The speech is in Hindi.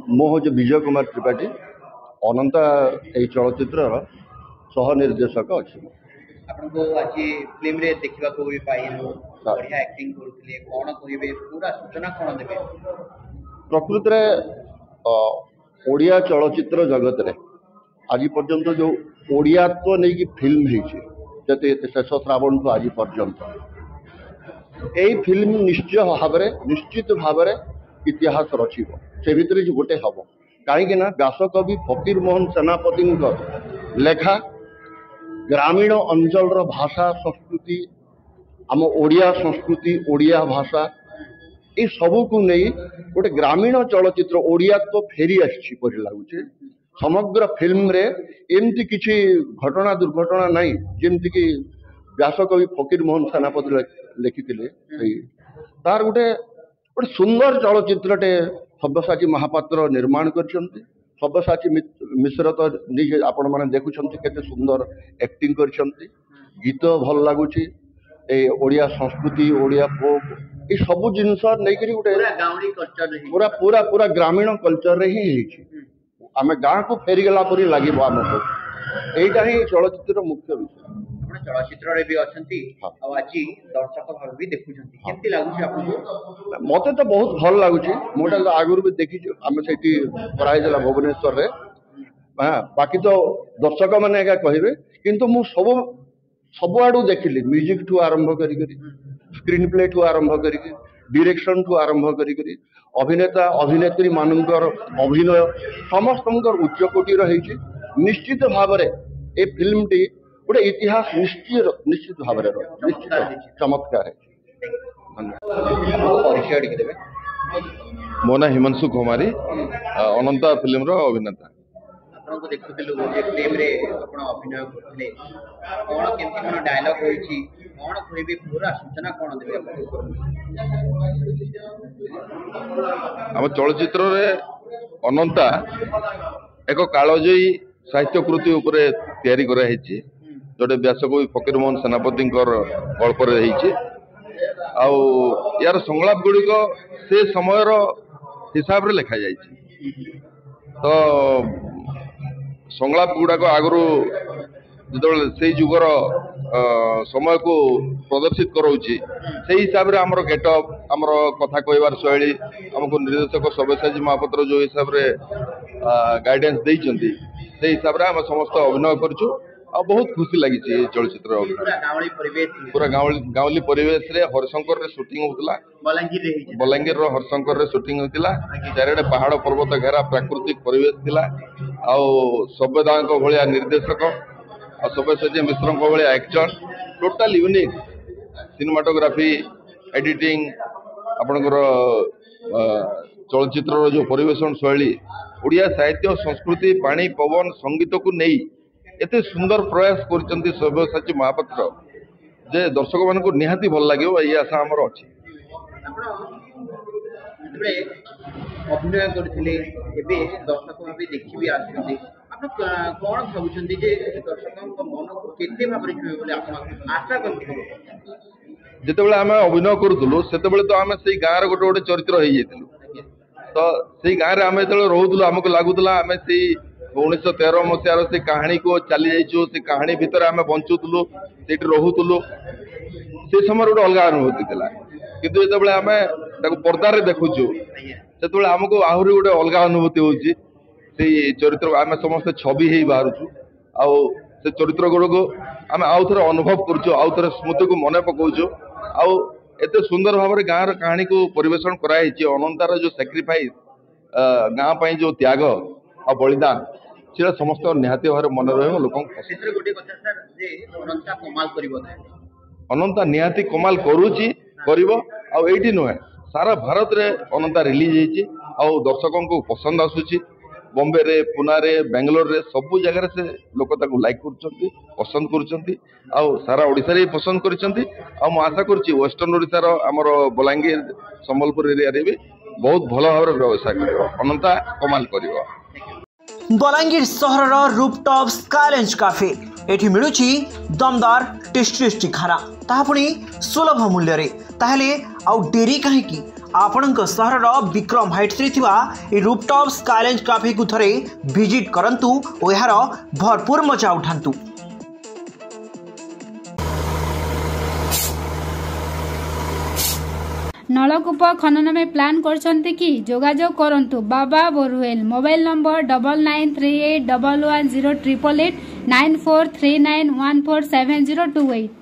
मो हूँ विजय कुमार त्रिपाठी अनंता यही चलचित्र सह निर्देशक अच्छी आपको आज फिल्म रे देखा भी पाइलु बढ़िया एक्टिंग करथिले कोन कहिबे पूरा सूचना कोन देबे प्रकृत रे ओडिया चलचित्र जगत रे आज पर्यंत जो ओडियात्व नहीं कि फिल्म होते शेष श्रावण तो आज पर्यंत यही फिल्म निश्चित भाव इतिहास रचिब से भितर गोटे हम कहीं व्यासकवि फकीर मोहन सेनापति लेखा ग्रामीण अंचल भाषा संस्कृति आम ओडिया संस्कृति ओडिया भाषा ये सबू को नहीं गोटे ग्रामीण चलचित्र ओडिया तो फेरी आसी लगुचे समग्र फिल्म रे एमती किसी घटना दुर्घटना नहीं जमती कि व्यासकवि फकीर मोहन सेनापति लिखिले तार गोटे सुंदर चलचित्रटे सब्यसाची महापात्र निर्माण करछन्ति सब्यसाची मिश्र तो निजे आपण माने देखुछन्ति केते सुंदर एक्टिंग करछन्ति गीत भल लागुची ए ओडिया संस्कृति ओडिया फोक ये सब जिनस नहीं करी गोटे पूरा पूरा पूरा ग्रामीण कल्चर रे ही हेछि आमे गाँ को फेरी गला परी लागि आमको एटा ही चलचित्र मुख्य विषय चलचित्र रे भी अछंती आज दर्शक भाव भी देखुछंती केमती लागुची आपको मते तो बहुत भल लागुची मोटा आगुर भी देखी आमे सेठी पराई देला भुवनेश्वर रे हां बाकी तो दर्शक माने एका कहिबे किंतु मु सब आडू देखिली म्यूजिक ठू आरंभ करी स्क्रीन प्ले ठू आरंभ करी डायरेक्शन ठू आरंभ करी अभिनेता अभिनेत्री मानकर अभिनय समस्त उच्च कोटीर होइछि निश्चित भाव रे ए फिल्म टी गोटे इतिहास निश्चित भाव निश्चित चमत्कार है। मो ना हिमांशु कुमारी अनंता फिल्म रो अभिनेता आपको देखुथिलु जे फिल्म रे आपण अभिनय करथिले कोन केमती कोन डायलॉग होईची कोन कहबे पूरा सूचना कोन देबे हम चलचित्र रे अनंता एक कालजयी साहित्य कृति उपरे तैयारी करा हेची जोटे व्यासकवि फकीर मोहन सेनापति गल्प यार संलाप गुड़िक से समय हिसाब रे लिखा जाइए तो संलाप गुड़ाक आगु जो से जुगर समय को प्रदर्शित कराऊँगी से हिसाब रे आमर गेटअप आमर कथा कहबार शैली आमको निर्देशक सब्यसाची महापात्र जो हिसाब रे गाइडेंस देइचंती से हिसाब रे आम समस्त अभिनय करछु आ बहुत खुशी लगी चलचित्र पूरा गाँवली परिवेश रे हरिशंकर रे शूटिंग होतला बलांगीर रो हरिशंकर रे शूटिंग होतला चारिडे पहाड़ पर्वत घेरा प्राकृतिक परिवेश थिला आ सभ्यदा भलिया निर्देशक आ सब्यसाची मिश्र भलिया actor total unique cinematography editing आपनकर चलचित्र जो परिवेशन शैली ओडिया साहित्य संस्कृति पानी पवन संगीत को नहीं एते सुंदर प्रयास करचंती सब्यसाची महापात्र जे दर्शक मान को निहाती भल लगे ये आशा आमर अच्छी अभिनय करथिले एबे दर्शक भाबे देखि भी आछंती आपण कोन भाबुचंती जे दर्शकक मन को केते भाबरे छुए बोले आपण आशा करथि जेतेबेले आमे अभिनय करूथुलु सेतेबेले तो आमे सेई गाँर गोटे गोटे चरित्र हो जाइथिलु तो सेई गाँव रे आमे जेतेबेले रहउथुलु हमको लागुतला आमे सेई 1913 मसीहार से कहानी को चली जाइछु से कहानी भितर आमे बंचुथुलु सेठी रहउथुलु से समय गोटे अलग अनुभूति थिला किंतु जेतेबेले आमे ताको पर्दा रे देखुछु सेतेबेले हमको आहुरी गोटे अलग अनुभूति होउची सेई चरित्र आमे समस्त छवि हेई बाहरुछु आ से चरित्र गुड़को आमे आउ थरे अनुभव करछु आउ थरे स्मृति को मने पकाउछु आ एते सुंदर भाव रे गाँर कहानी को परिवेशन कराई अनंतार जो सैक्रिफाइस गाँ पई जो त्याग आ बलिदान से समस्त निहाती भाव मन रहे लोक अनंता निहाती कमाल करुची करी नुहे सारा भारत रे अनंता रिलीज होती दर्शकों को पसंद आसूची बॉम्बे रे पुना रे बेंगलोर रे सब जगह से लोक लाइक कर पसंद कर सारा ओडिशा रे पसंद कर आशा करुच्ची वेस्टर्न ओडिशार आमर बलांगीर संबलपुर एरिया रे भी बहुत भल भाव व्यवसाय कर अनंता कमाल कर बलांगीर सहर रूपटॉप स्काईलैंड कैफे एठी मिलुची दमदार टेस्टी खाना ताहा पुणी सुलभ मूल्य रे। ताहले आउ डेरी कहीं आपणक सहर विक्रम हाइट्स रे थिबा ए रूफटॉप स्काईलाइन कैफे को थरे विजिट करंतु और यार भरपूर मजा उठांतु। नलकूप खनन में प्लान करछन्ते कि जोगाजोग करंतु बाबा बोरवेल। Mobile number 9938110888 9439147028।